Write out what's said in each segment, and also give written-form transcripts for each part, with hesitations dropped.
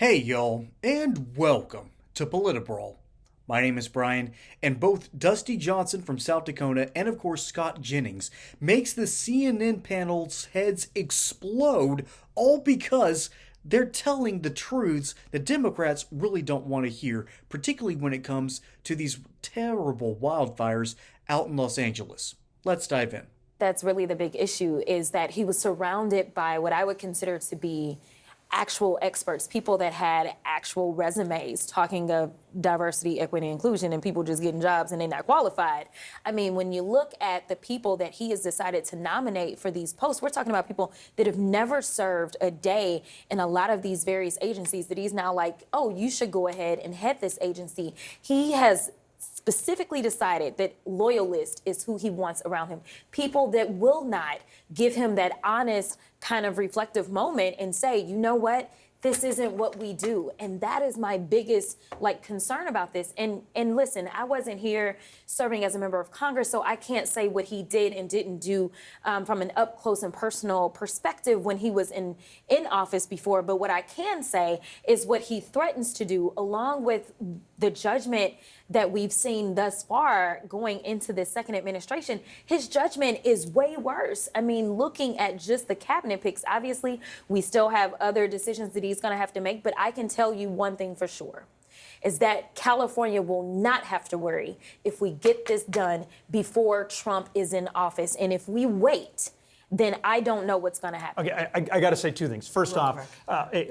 Hey y'all, and welcome to Politibrawl. My name is Brian, and both Dusty Johnson from South Dakota and of course Scott Jennings makes the CNN panel's heads explode, all because they're telling the truths that Democrats really don't want to hear, particularly when it comes to these terrible wildfires out in Los Angeles. Let's dive in. That's really the big issue, is that he was surrounded by what I would consider to be actual experts, people that had actual resumes talking of diversity, equity, inclusion, and people just getting jobs and they're not qualified. I mean, when you look at the people that he has decided to nominate for these posts, we're talking about people that have never served a day in a lot of these various agencies that he's now like, oh, you should go ahead and head this agency. He has specifically decided that loyalist is who he wants around him. People that will not give him that honest kind of reflective moment and say, you know what? This isn't what we do. And that is my biggest concern about this. And listen, I wasn't here serving as a member of Congress, so I can't say what he did and didn't do from an up close and personal perspective when he was in office before. But what I can say is what he threatens to do, along with the judgment that we've seen thus far going into this second administration, his judgment is way worse. I mean, looking at just the cabinet picks, obviously, we still have other decisions that he's going to have to make, but I can tell you one thing for sure, is that California will not have to worry if we get this done before Trump is in office. And if we wait, then I don't know what's going to happen. Okay, I got to say two things. First off,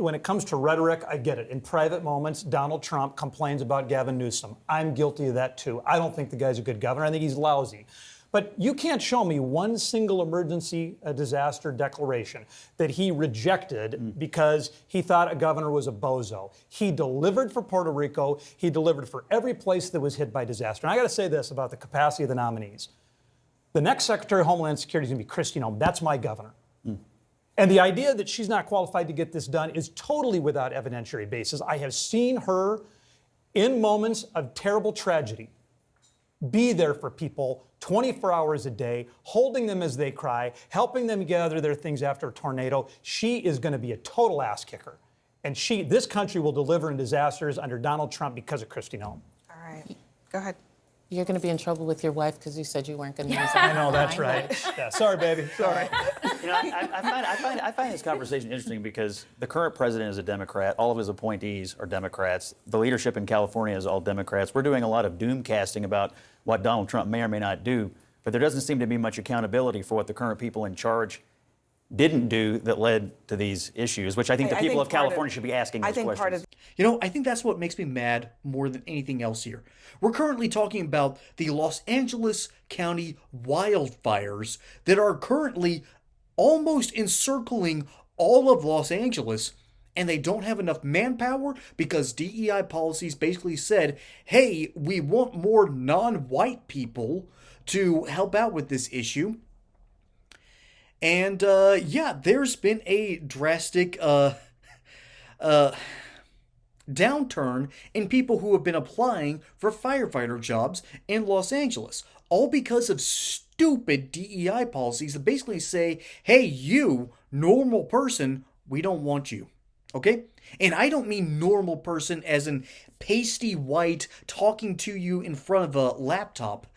when it comes to rhetoric, I get it. In private moments, Donald Trump complains about Gavin Newsom. I'm guilty of that too. I don't think the guy's a good governor. I think he's lousy. But you can't show me one single emergency disaster declaration that he rejected because he thought a governor was a bozo. He delivered for Puerto Rico. He delivered for every place that was hit by disaster. And I got to say this about the capacity of the nominees. The next Secretary of Homeland Security is going to be Kristi Noem. That's my governor. And the idea that she's not qualified to get this done is totally without evidentiary basis. I have seen her in moments of terrible tragedy be there for people 24 hours a day, holding them as they cry, helping them gather their things after a tornado. She is going to be a total ass kicker. And this country will deliver in disasters under Donald Trump because of Kristi Noem. All right. Go ahead. You're going to be in trouble with your wife because you said you weren't going to use that. I know, that's right. Yeah, sorry, baby. Sorry. I find this conversation interesting because the current president is a Democrat. All of his appointees are Democrats. The leadership in California is all Democrats. We're doing a lot of doom casting about what Donald Trump may or may not do, but there doesn't seem to be much accountability for what the current people in charge didn't do that led to these issues, which I think the people of California should be asking those questions. I think that's what makes me mad more than anything else here. We're currently talking about the Los Angeles County wildfires that are currently almost encircling all of Los Angeles, and they don't have enough manpower because DEI policies basically said, hey, we want more non-white people to help out with this issue. And there's been a drastic downturn in people who have been applying for firefighter jobs in Los Angeles, all because of stupid DEI policies that basically say, hey, you, normal person, we don't want you. Okay? And I don't mean normal person as in pasty white talking to you in front of a laptop.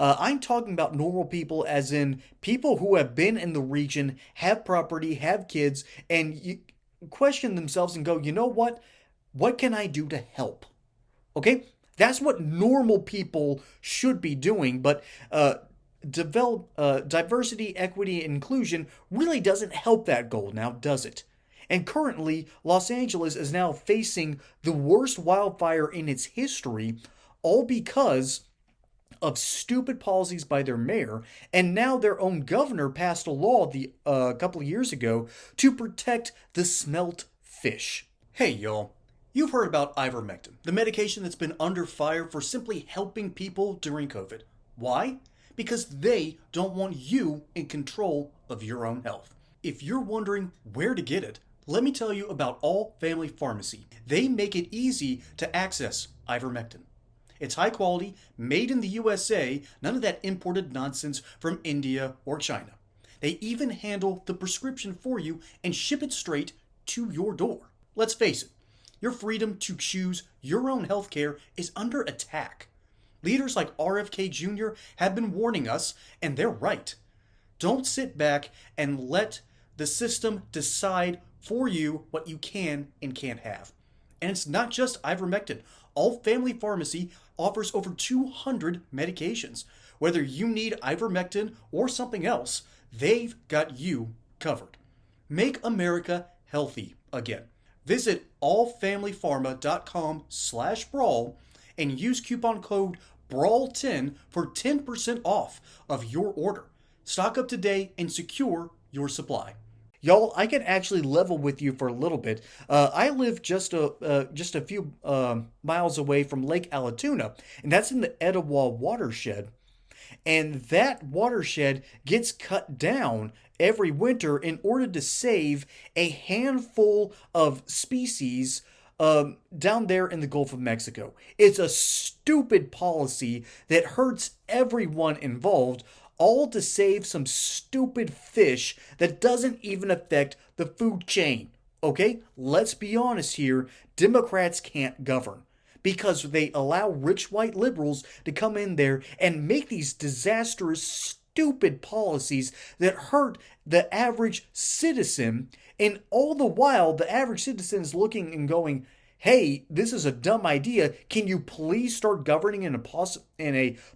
I'm talking about normal people as in people who have been in the region, have property, have kids, and question themselves and go, you know what? What can I do to help? Okay? That's what normal people should be doing, but diversity, equity, and inclusion really doesn't help that goal now, does it? And currently, Los Angeles is now facing the worst wildfire in its history, all because of stupid policies by their mayor, and now their own governor passed a law a couple of years ago to protect the smelt fish. Hey y'all, you've heard about ivermectin, the medication that's been under fire for simply helping people during COVID. Why? Because they don't want you in control of your own health. If you're wondering where to get it, let me tell you about All Family Pharmacy. They make it easy to access ivermectin. It's high quality, made in the USA, none of that imported nonsense from India or China. They even handle the prescription for you and ship it straight to your door. Let's face it, Your freedom to choose your own healthcare is under attack. Leaders like RFK Jr. have been warning us, and they're right. Don't sit back and let the system decide for you what you can and can't have. And it's not just ivermectin. All Family Pharmacy offers over 200 medications. Whether you need ivermectin or something else, they've got you covered. Make America healthy again. Visit allfamilypharma.com/brawl and use coupon code BRAWL10 for 10% off of your order. Stock up today and secure your supply. Y'all, I can actually level with you for a little bit. I live just a few miles away from Lake Allatoona, and that's in the Etowah watershed. And that watershed gets cut down every winter in order to save a handful of species down there in the Gulf of Mexico. It's a stupid policy that hurts everyone involved, all to save some stupid fish that doesn't even affect the food chain. Okay, let's be honest here. Democrats can't govern because they allow rich white liberals to come in there and make these disastrous, stupid policies that hurt the average citizen. And all the while, the average citizen is looking and going, hey, this is a dumb idea. Can you please start governing in a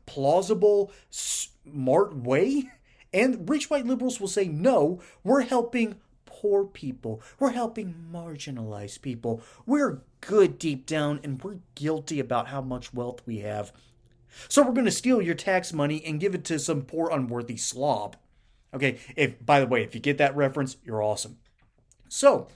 plausible, smart way? And rich white liberals will say, no, we're helping poor people. We're helping marginalized people. We're good deep down, and we're guilty about how much wealth we have. So we're going to steal your tax money and give it to some poor, unworthy slob. Okay, by the way, if you get that reference, you're awesome. So,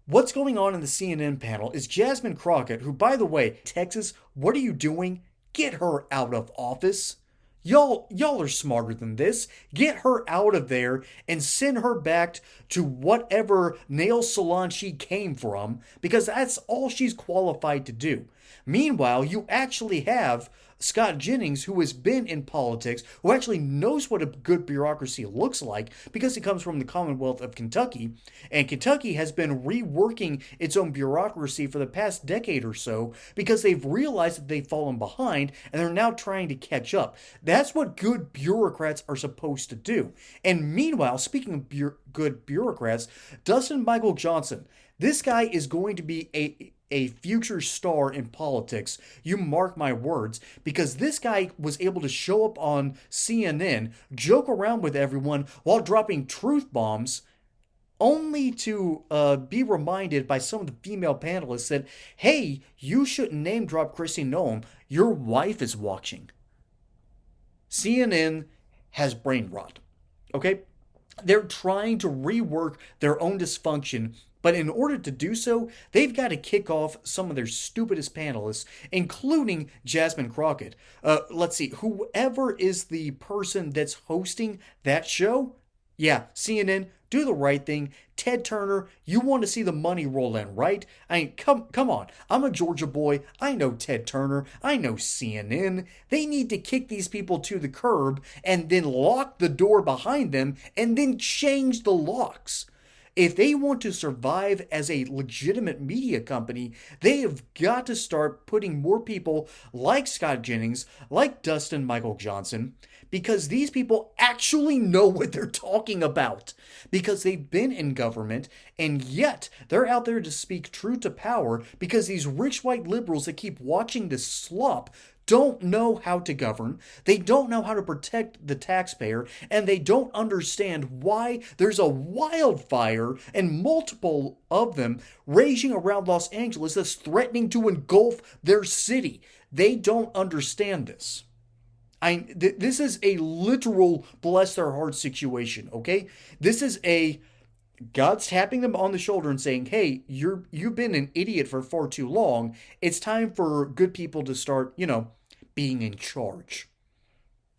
what's going on in the CNN panel is Jasmine Crockett, who, by the way, Texas, what are you doing? Get her out of office. Y'all are smarter than this. Get her out of there and send her back to whatever nail salon she came from, because that's all she's qualified to do. Meanwhile, you actually have Scott Jennings, who has been in politics, who actually knows what a good bureaucracy looks like because he comes from the Commonwealth of Kentucky, and Kentucky has been reworking its own bureaucracy for the past decade or so because they've realized that they've fallen behind and they're now trying to catch up. That's what good bureaucrats are supposed to do. And meanwhile, speaking of good bureaucrats, Dustin Michael Johnson, this guy is going to be a future star in politics. You mark my words, because this guy was able to show up on CNN, joke around with everyone while dropping truth bombs, only to be reminded by some of the female panelists that, hey, you shouldn't name drop Kristi Noem. Your wife is watching. CNN has brain rot. Okay? They're trying to rework their own dysfunction, but in order to do so, they've got to kick off some of their stupidest panelists, including Jasmine Crockett. Let's see, whoever is the person that's hosting that show, yeah, CNN, do the right thing. Ted Turner, you want to see the money roll in, right? I mean, come on. I'm a Georgia boy. I know Ted Turner. I know CNN. They need to kick these people to the curb and then lock the door behind them and then change the locks. If they want to survive as a legitimate media company, they have got to start putting more people like Scott Jennings, like Dustin Michael Johnson, because these people actually know what they're talking about, because they've been in government, and yet they're out there to speak truth to power because these rich white liberals that keep watching this slop don't know how to govern, they don't know how to protect the taxpayer, and they don't understand why there's a wildfire and multiple of them raging around Los Angeles that's threatening to engulf their city. They don't understand this. This is a literal bless their heart situation, okay? This is a God's tapping them on the shoulder and saying, hey, you've been an idiot for far too long. It's time for good people to start, being in charge.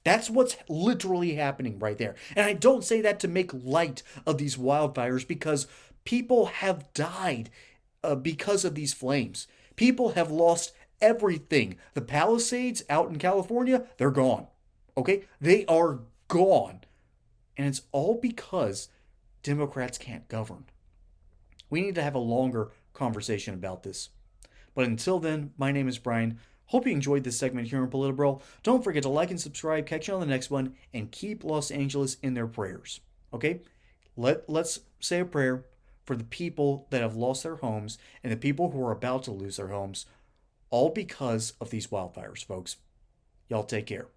That's what's literally happening right there. And I don't say that to make light of these wildfires, because people have died because of these flames. People have lost everything. The Palisades out in California, they're gone. Okay? They are gone. And it's all because Democrats can't govern. We need to have a longer conversation about this. But until then, my name is Brian. Hope you enjoyed this segment here in Politbro. Don't forget to like and subscribe, catch you on the next one, and keep Los Angeles in their prayers. Okay? Let's say a prayer for the people that have lost their homes and the people who are about to lose their homes, all because of these wildfires, folks. Y'all take care.